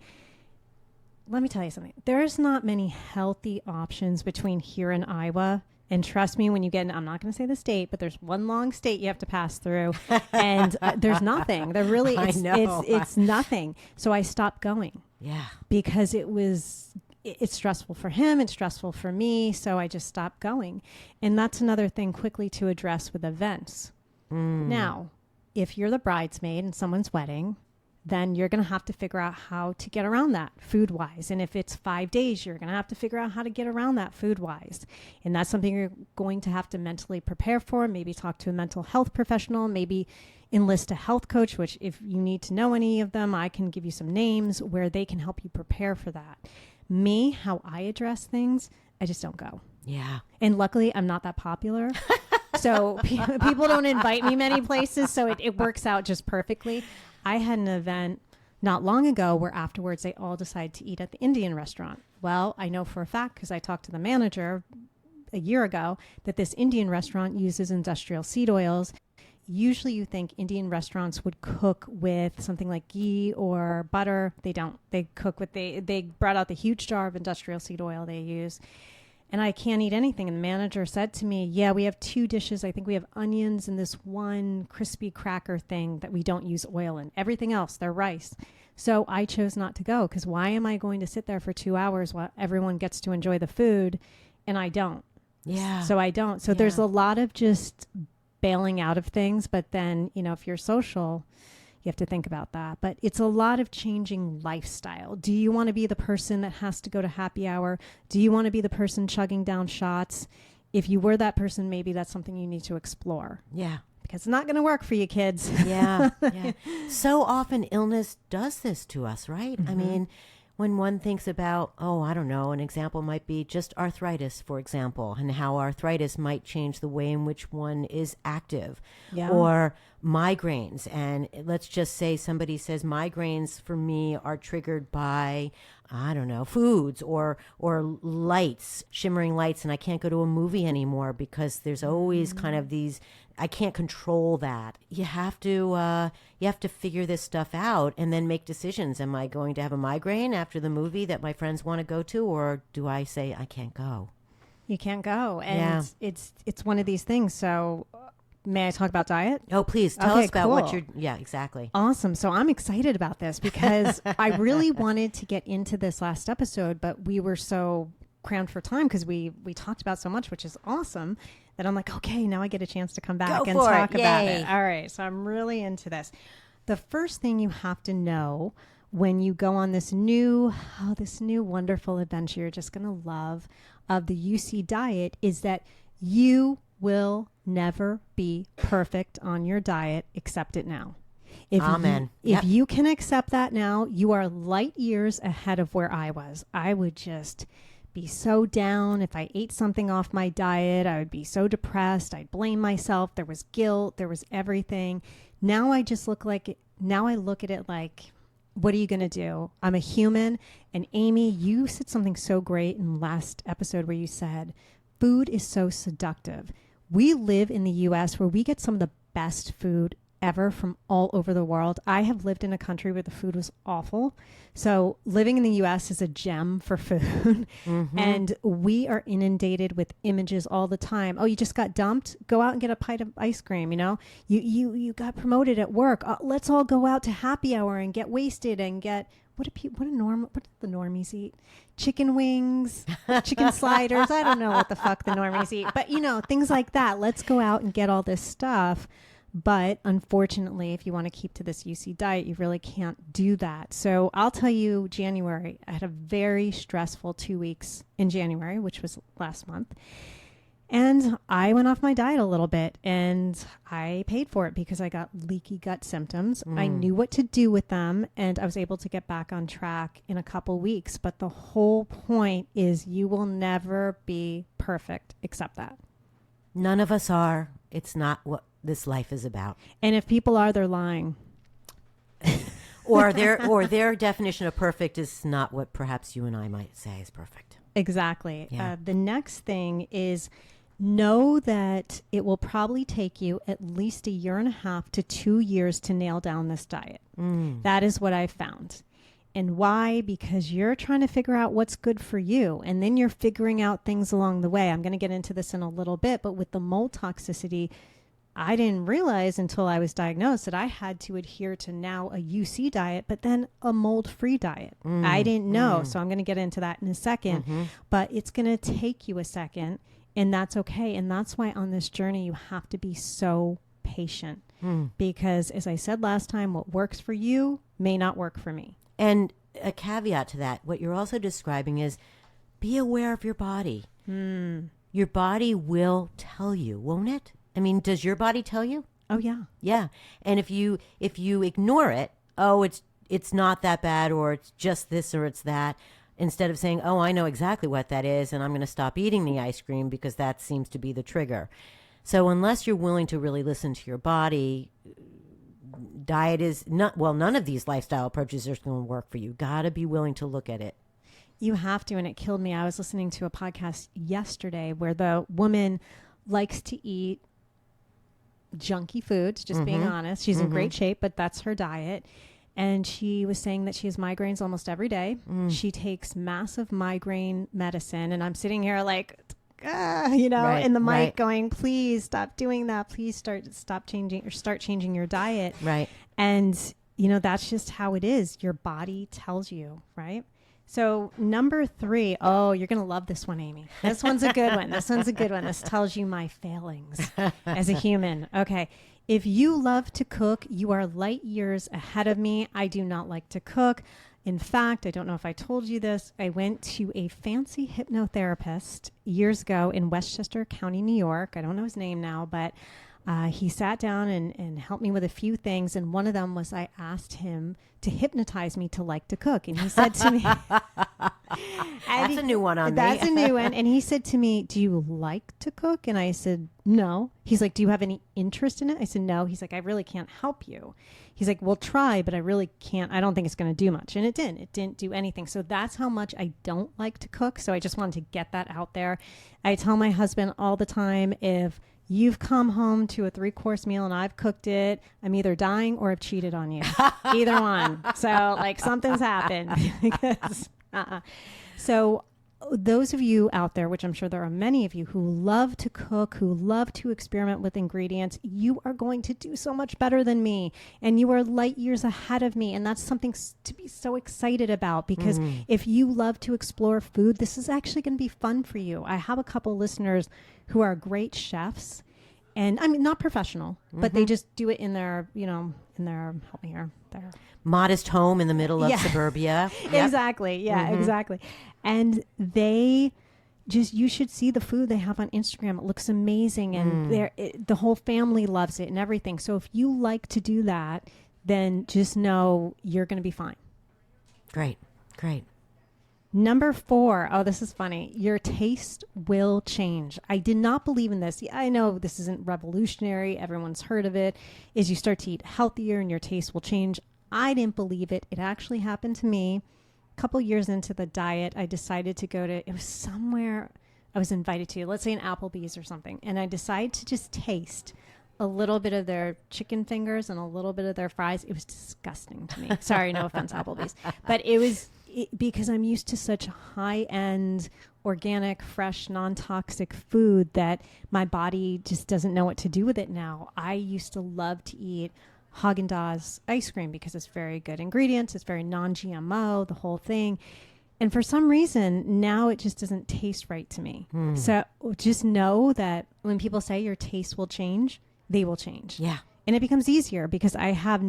let me tell you something. There's not many healthy options between here and Iowa And trust me, when you get in, I'm not going to say the state, but there's one long state you have to pass through, and there's nothing. There really, it's nothing. So I stopped going. Yeah. Because it's stressful for him, it's stressful for me, so I just stopped going. And that's another thing quickly to address with events. Now, if you're the bridesmaid in someone's wedding, then you're going to have to figure out how to get around that food-wise. And if it's 5 days, you're going to have to figure out how to get around that food-wise. And that's something you're going to have to mentally prepare for. Maybe talk to a mental health professional, maybe enlist a health coach, which if you need to know any of them, I can give you some names where they can help you prepare for that. Me, how I address things, I just don't go. Yeah. And luckily, I'm not that popular. So people don't invite me many places. So it works out just perfectly. I had an event not long ago where afterwards they all decided to eat at the Indian restaurant. Well, I know for a fact, because I talked to the manager a year ago, that this Indian restaurant uses industrial seed oils. Usually you think Indian restaurants would cook with something like ghee or butter. They don't. They cook with, they brought out the huge jar of industrial seed oil they use. And I can't eat anything. And the manager said to me, yeah, we have 2 dishes. I think we have onions and this one crispy cracker thing that we don't use oil in. Everything else, they're rice. So I chose not to go, because why am I going to sit there for 2 hours while everyone gets to enjoy the food and I don't? Yeah. So I don't. So there's a lot of just bailing out of things. But then, if you're social, you have to think about that. But it's a lot of changing lifestyle. Do you want to be the person that has to go to happy hour? Do you want to be the person chugging down shots? If you were that person, maybe that's something you need to explore. Yeah. Because it's not going to work for you, kids. Yeah. So often illness does this to us, right? I mean, when one thinks about, I don't know, an example might be just arthritis, for example, and how arthritis might change the way in which one is active, or migraines. And let's just say somebody says migraines for me are triggered by, I don't know, foods or lights, shimmering lights, and I can't go to a movie anymore because there's always kind of these, I can't control that. You have to figure this stuff out and then make decisions. Am I going to have a migraine after the movie that my friends want to go to, or do I say I can't go? You can't go. And it's one of these things. So may I talk about diet? Oh, please tell us about what you're... Yeah, exactly. Awesome. So I'm excited about this because I really wanted to get into this last episode, but we were so crammed for time because we talked about so much, which is awesome, that I'm like, okay, now I get a chance to come back and talk about it. All right. So I'm really into this. The first thing you have to know when you go on this new wonderful adventure you're just going to love of the UC diet is that you will never be perfect on your diet. Accept it now. Amen. If you can accept that now, you are light years ahead of where I was. I would just be so down. If I ate something off my diet, I would be so depressed. I'd blame myself. There was guilt. There was everything. Now I just look at it like, what are you going to do? I'm a human. And Amy, you said something so great in the last episode where you said, food is so seductive. We live in the U.S. where we get some of the best food ever from all over the world. I have lived in a country where the food was awful. So living in the U.S. is a gem for food. And we are inundated with images all the time. Oh, you just got dumped? Go out and get a pint of ice cream. You got promoted at work. Let's all go out to happy hour and get wasted and get... What do the normies eat? Chicken wings, chicken sliders. I don't know what the fuck the normies eat. But, things like that. Let's go out and get all this stuff. But unfortunately, if you want to keep to this UC diet, you really can't do that. So I'll tell you, January, I had a very stressful 2 weeks in January, which was last month. And I went off my diet a little bit and I paid for it because I got leaky gut symptoms. I knew what to do with them and I was able to get back on track in a couple weeks. But the whole point is you will never be perfect. Accept that. None of us are. It's not what this life is about. And if people are, they're lying. or their definition of perfect is not what perhaps you and I might say is perfect. Exactly. Yeah. The next thing is know that it will probably take you at least 1.5 to 2 years to nail down this diet. That is what I found. And why? Because you're trying to figure out what's good for you. And then you're figuring out things along the way. I'm going to get into this in a little bit, but with the mold toxicity, I didn't realize until I was diagnosed that I had to adhere to now a UC diet, but then a mold-free diet. I didn't know. So I'm going to get into that in a second, but it's going to take you a second, and that's okay. And that's why on this journey, you have to be so patient because, as I said last time, what works for you may not work for me. And a caveat to that, what you're also describing is be aware of your body. Your body will tell you, won't it? I mean, does your body tell you? Oh, yeah. Yeah. And if you ignore it, oh, it's not that bad, or it's just this or it's that, instead of saying, oh, I know exactly what that is, and I'm going to stop eating the ice cream because that seems to be the trigger. So unless you're willing to really listen to your body, diet is not, well, none of these lifestyle approaches are going to work for you. Got to be willing to look at it. You have to, and it killed me. I was listening to a podcast yesterday where the woman likes to eat junky foods, just being honest. She's in great shape, but that's her diet. And she was saying that she has migraines almost every day. She takes massive migraine medicine. And I'm sitting here like, in the mic going, please stop doing that. Please start changing your diet. Right. And, that's just how it is. Your body tells you, right? So number 3, you're going to love this one, Amy. This one's a good one. This tells you my failings as a human. Okay. If you love to cook, you are light years ahead of me. I do not like to cook. In fact, I don't know if I told you this. I went to a fancy hypnotherapist years ago in Westchester County, New York. I don't know his name now, but he sat down and helped me with a few things. And one of them was I asked him to hypnotize me to like to cook. And he said to me, that's a new one on me. That's a new one. And he said to me, do you like to cook? And I said, no. He's like, do you have any interest in it? I said, no. He's like, I really can't help you. He's like, well, try, but I really can't. I don't think it's going to do much. And it didn't. It didn't do anything. So that's how much I don't like to cook. So I just wanted to get that out there. I tell my husband all the time, if you've come home to a 3-course meal and I've cooked it, I'm either dying or I've cheated on you. Either one. So like something's happened. Because, So those of you out there, which I'm sure there are many of you who love to cook, who love to experiment with ingredients, you are going to do so much better than me. And you are light years ahead of me. And that's something to be so excited about, because if you love to explore food, this is actually going to be fun for you. I have a couple listeners who are great chefs, and I mean, not professional, but they just do it in their, help me here, their modest home in the middle of suburbia. Yep. Exactly. Yeah, exactly. And you should see the food they have on Instagram. It looks amazing. And the whole family loves it and everything. So if you like to do that, then just know you're going to be fine. Great. Number 4. Oh, this is funny. Your taste will change. I did not believe in this. I know this isn't revolutionary. Everyone's heard of it. Is you start to eat healthier and your taste will change. I didn't believe it. It actually happened to me. A couple years into the diet, I decided to go to, it was somewhere I was invited to, let's say an Applebee's or something. And I decided to just taste a little bit of their chicken fingers and a little bit of their fries. It was disgusting to me. Sorry, no offense, Applebee's. But it was because I'm used to such high-end, organic, fresh, non-toxic food that my body just doesn't know what to do with it now. I used to love to eat Haagen-Dazs ice cream because it's very good ingredients. It's very non-GMO, the whole thing. And for some reason, now it just doesn't taste right to me. So just know that when people say your taste will change, they will change. Yeah. And it becomes easier because I have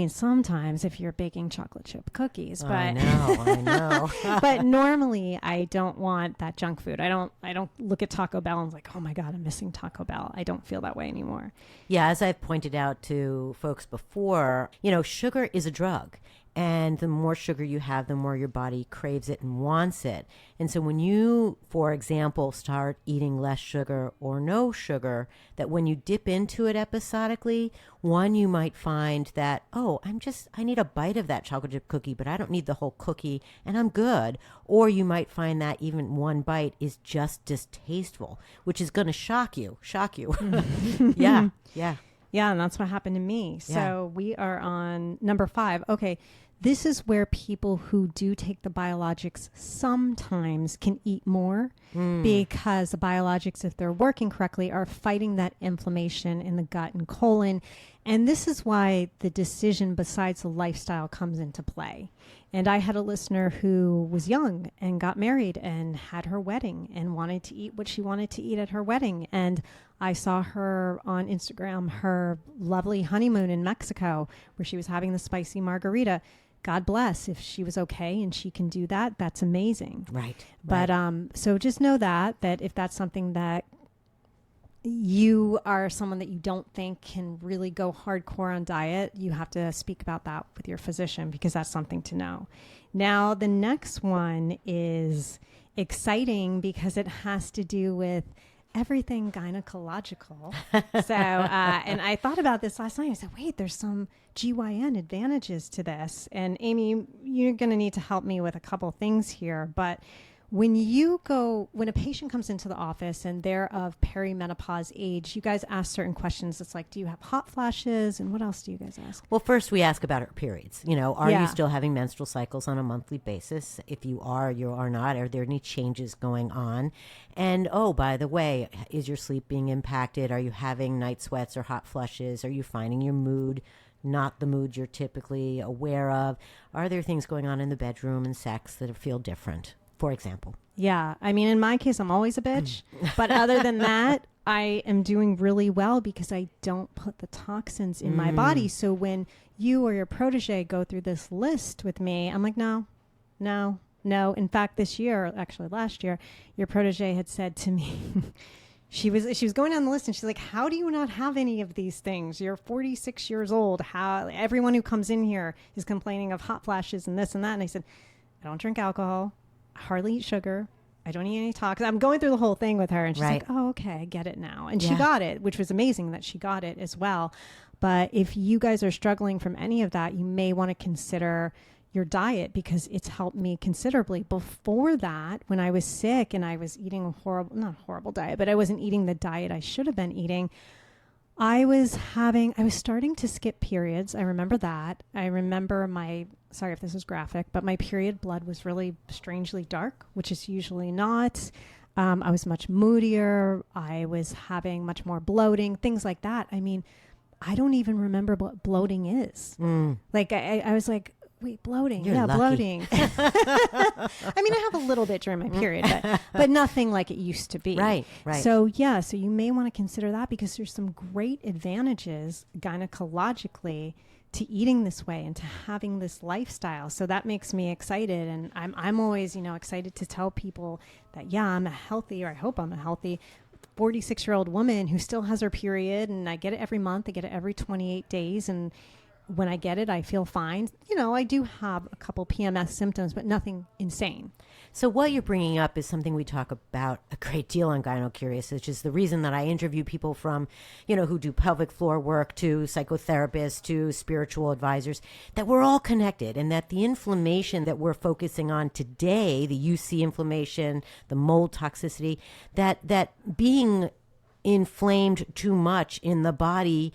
sometimes if you're baking chocolate chip cookies, but I know. but normally I don't want that junk food. I don't look at Taco Bell and like, oh my God, I'm missing Taco Bell. I don't feel that way anymore. Yeah. As I've pointed out to folks before, sugar is a drug. And the more sugar you have, the more your body craves it and wants it. And so when you, for example, start eating less sugar or no sugar, that when you dip into it episodically, one, you might find that, I need a bite of that chocolate chip cookie, but I don't need the whole cookie and I'm good. Or you might find that even one bite is just distasteful, which is going to shock you. Yeah. Yeah, and that's what happened to me. So we are on number 5. Okay. This is where people who do take the biologics sometimes can eat more because the biologics, if they're working correctly, are fighting that inflammation in the gut and colon. And this is why the decision besides the lifestyle comes into play. And I had a listener who was young and got married and had her wedding and wanted to eat what she wanted to eat at her wedding. And I saw her on Instagram, her lovely honeymoon in Mexico, where she was having the spicy margarita. God bless. If she was okay and she can do that, that's amazing. Right. But so just know that if that's something that you are someone that you don't think can really go hardcore on diet, you have to speak about that with your physician, because that's something to know. Now, the next one is exciting because it has to do with everything gynecological. So, and I thought about this last night. I said, wait, there's some GYN advantages to this. And Amy, you're going to need to help me with a couple things here. But when a patient comes into the office and they're of perimenopause age, you guys ask certain questions. It's like, do you have hot flashes? And what else do you guys ask? Well, first we ask about her periods. Are you still having menstrual cycles on a monthly basis? If you are not, are there any changes going on? And, oh, by the way, is your sleep being impacted? Are you having night sweats or hot flushes? Are you finding your mood not the mood you're typically aware of? Are there things going on in the bedroom and sex that feel different, for example? Yeah. I mean, in my case, I'm always a bitch. But other than that, I am doing really well because I don't put the toxins in my body. So when you or your protege go through this list with me, I'm like, no. In fact, this year, actually last year, your protege had said to me, she was going down the list and she's like, how do you not have any of these things? You're 46 years old. How everyone who comes in here is complaining of hot flashes and this and that. And I said, I don't drink alcohol. I hardly eat sugar. I don't eat any toxins. I'm going through the whole thing with her. And she's like, oh, okay, I get it now. And she got it, which was amazing that she got it as well. But if you guys are struggling from any of that, you may want to consider your diet, because it's helped me considerably. Before that, when I was sick and I was eating not horrible diet, but I wasn't eating the diet I should have been eating, I was starting to skip periods. I remember that. I remember sorry if this is graphic, but my period blood was really strangely dark, which is usually not. I was much moodier. I was having much more bloating, things like that. I mean, I don't even remember what bloating is. Like I was like, wait, bloating. You're lucky. Bloating. I mean, I have a little bit during my period, but nothing like it used to be. Right. So you may want to consider that, because there's some great advantages gynecologically to eating this way and to having this lifestyle. So that makes me excited. And I'm always, excited to tell people that, I'm a healthy, or I hope I'm a healthy 46-year-old woman who still has her period, and I get it every month. I get it every 28 days. And when I get it, I feel fine. I do have a couple PMS symptoms, but nothing insane. So what you're bringing up is something we talk about a great deal on GynoCurious, which is the reason that I interview people from, who do pelvic floor work, to psychotherapists, to spiritual advisors, that we're all connected, and that the inflammation that we're focusing on today, the UC inflammation, the mold toxicity, that being inflamed too much in the body,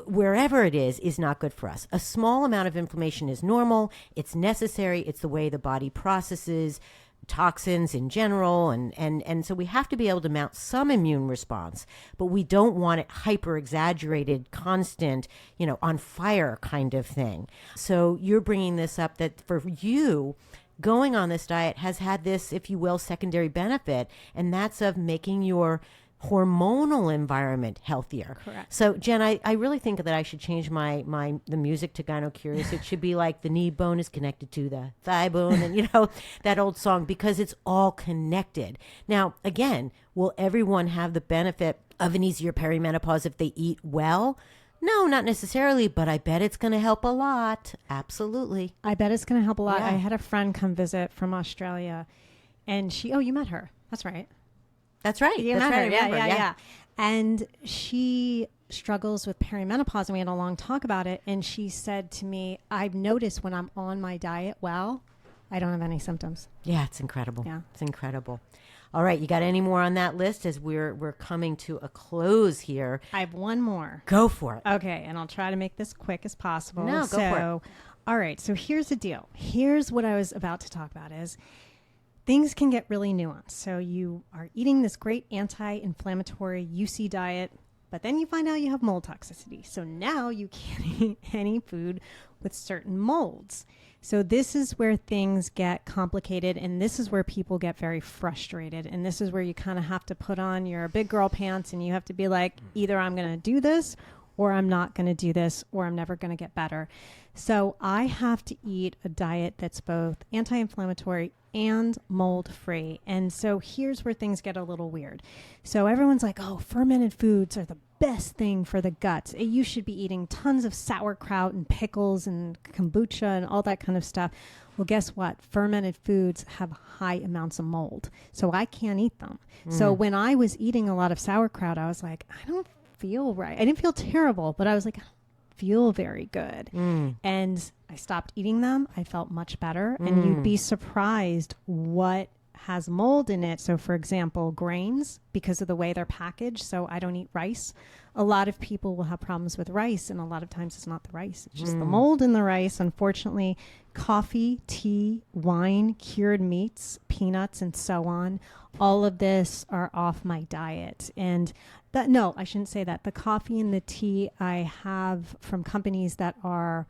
wherever it is not good for us. A small amount of inflammation is normal. It's necessary. It's the way the body processes toxins in general. And so we have to be able to mount some immune response, but we don't want it hyper exaggerated, constant, on fire kind of thing. So you're bringing this up that for you, going on this diet has had this, if you will, secondary benefit, and that's of making your hormonal environment healthier. Correct. So Jen, I really think that I should change the music to GynoCurious. It should be like the knee bone is connected to the thigh bone, and that old song, because it's all connected. Now, again, will everyone have the benefit of an easier perimenopause if they eat well? No, not necessarily, but I bet it's going to help a lot. Absolutely. I bet it's going to help a lot. Yeah. I had a friend come visit from Australia, and you met her. That's right. That's right. You That's met right. her. Yeah. And she struggles with perimenopause, and we had a long talk about it. And she said to me, I've noticed when I'm on my diet I don't have any symptoms. Yeah, it's incredible. Yeah. It's incredible. All right, you got any more on that list as we're coming to a close here? I have one more. Go for it. Okay, and I'll try to make this quick as possible. No, go for it. All right, so here's the deal. Here's what I was about to talk about is things can get really nuanced. So you are eating this great anti-inflammatory UC diet, but then you find out you have mold toxicity. So now you can't eat any food with certain molds. So this is where things get complicated, and this is where people get very frustrated. And this is where you kind of have to put on your big girl pants and you have to be like, either I'm going to do this or I'm not going to do this, or I'm never going to get better. So I have to eat a diet that's both anti-inflammatory and mold-free. And so here's where things get a little weird. So everyone's like, oh, fermented foods are the best thing for the gut. You should be eating tons of sauerkraut and pickles and kombucha and all that kind of stuff. Well, guess what? Fermented foods have high amounts of mold, so I can't eat them. So when I was eating a lot of sauerkraut, I was like, I don't feel right. I didn't feel terrible, but I was like, I don't feel very good. And I stopped eating them. I felt much better. And you'd be surprised what has mold in it. So for example, grains, because of the way they're packaged. So I don't eat rice. A lot of people will have problems with rice, and a lot of times it's not the rice. It's just the mold in the rice. Unfortunately, coffee, tea, wine, cured meats, peanuts, and so on. All of this are off my diet. And no, I shouldn't say that. The coffee and the tea I have from companies that are,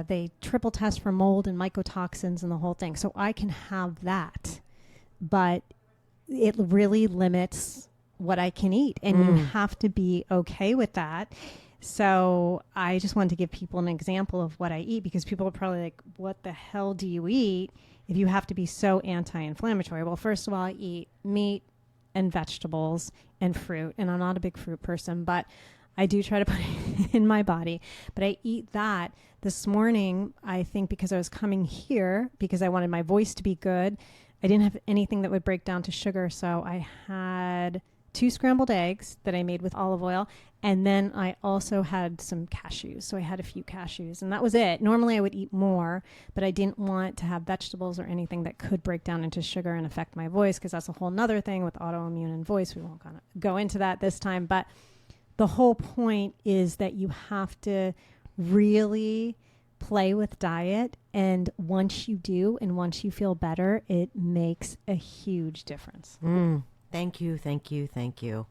they triple test for mold and mycotoxins and the whole thing. So I can have that, but it really limits what I can eat, and you have to be okay with that. So I just wanted to give people an example of what I eat, because people are probably like, what the hell do you eat if you have to be so anti-inflammatory? Well, first of all, I eat meat and vegetables and fruit, and I'm not a big fruit person, but I do try to put it in my body. But I eat that. This morning, I think because I was coming here, because I wanted my voice to be good, I didn't have anything that would break down to sugar, so I had 2 scrambled eggs that I made with olive oil. And then I also had some cashews. So I had a few cashews, and that was it. Normally I would eat more, but I didn't want to have vegetables or anything that could break down into sugar and affect my voice, because that's a whole nother thing with autoimmune and voice. We won't kind of go into that this time. But the whole point is that you have to really play with diet. And once you do, and once you feel better, it makes a huge difference. Thank you, thank you, thank you.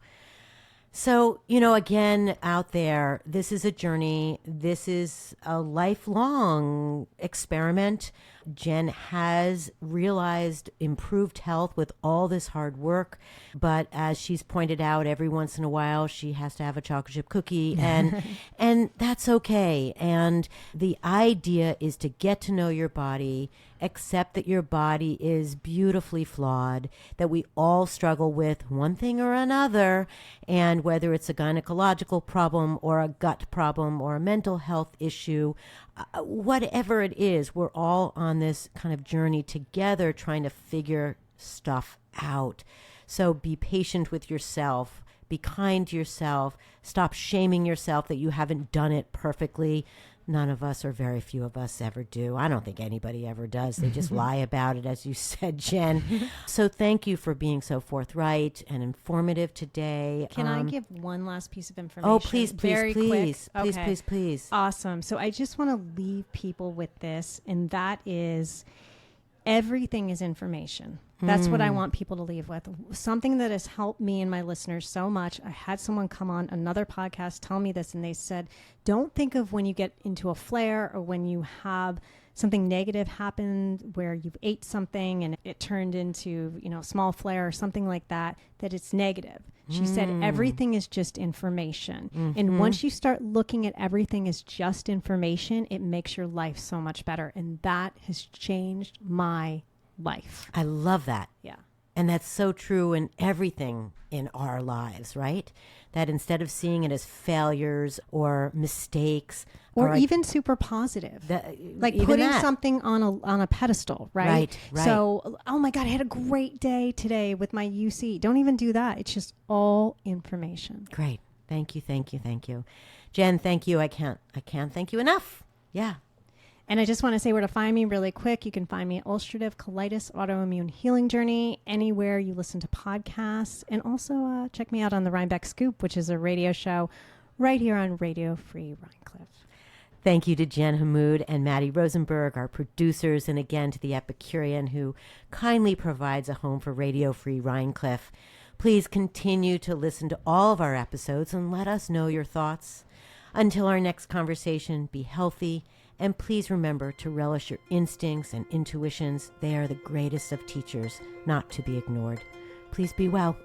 So, again, out there, this is a journey. This is a lifelong experiment. Jen has realized improved health with all this hard work. But as she's pointed out, every once in a while, she has to have a chocolate chip cookie, and that's okay. And the idea is to get to know your body, accept that your body is beautifully flawed, that we all struggle with one thing or another, and whether it's a gynecological problem or a gut problem or a mental health issue, whatever it is, we're all on this kind of journey together trying to figure stuff out. So be patient with yourself, be kind to yourself, stop shaming yourself that you haven't done it perfectly. None of us, or very few of us, ever do. I don't think anybody ever does. They just lie about it, as you said, Jen. So thank you for being so forthright and informative today. Can I give one last piece of information? Oh, please, Very please. quick? Please, Okay. please. Awesome. So I just want to leave people with this, and that is everything is information. That's what I want people to leave with. Something that has helped me and my listeners so much. I had someone come on another podcast tell me this, and they said, don't think of when you get into a flare or when you have something negative happen where you've ate something and it turned into, small flare or something like that, that it's negative. She said everything is just information. And once you start looking at everything as just information, it makes your life so much better. And that has changed my life. I love that. Yeah. And that's so true in everything in our lives, right? That instead of seeing it as failures or mistakes, or even super positive, like even putting that. something on a pedestal, right? Right. So, oh my God, I had a great day today with my UC. Don't even do that. It's just all information. Great. Thank you. Jen, thank you. I can't thank you enough. Yeah. And I just want to say where to find me really quick. You can find me at Ulcerative Colitis Autoimmune Healing Journey, anywhere you listen to podcasts. And also check me out on the Rhinebeck Scoop, which is a radio show right here on Radio Free Rhinecliff. Thank you to Jen Hammoud and Matty Rosenberg, our producers, and again to the Epicurean who kindly provides a home for Radio Free Rhinecliff. Please continue to listen to all of our episodes and let us know your thoughts. Until our next conversation, be healthy, and please remember to relish your instincts and intuitions. They are the greatest of teachers, not to be ignored. Please be well.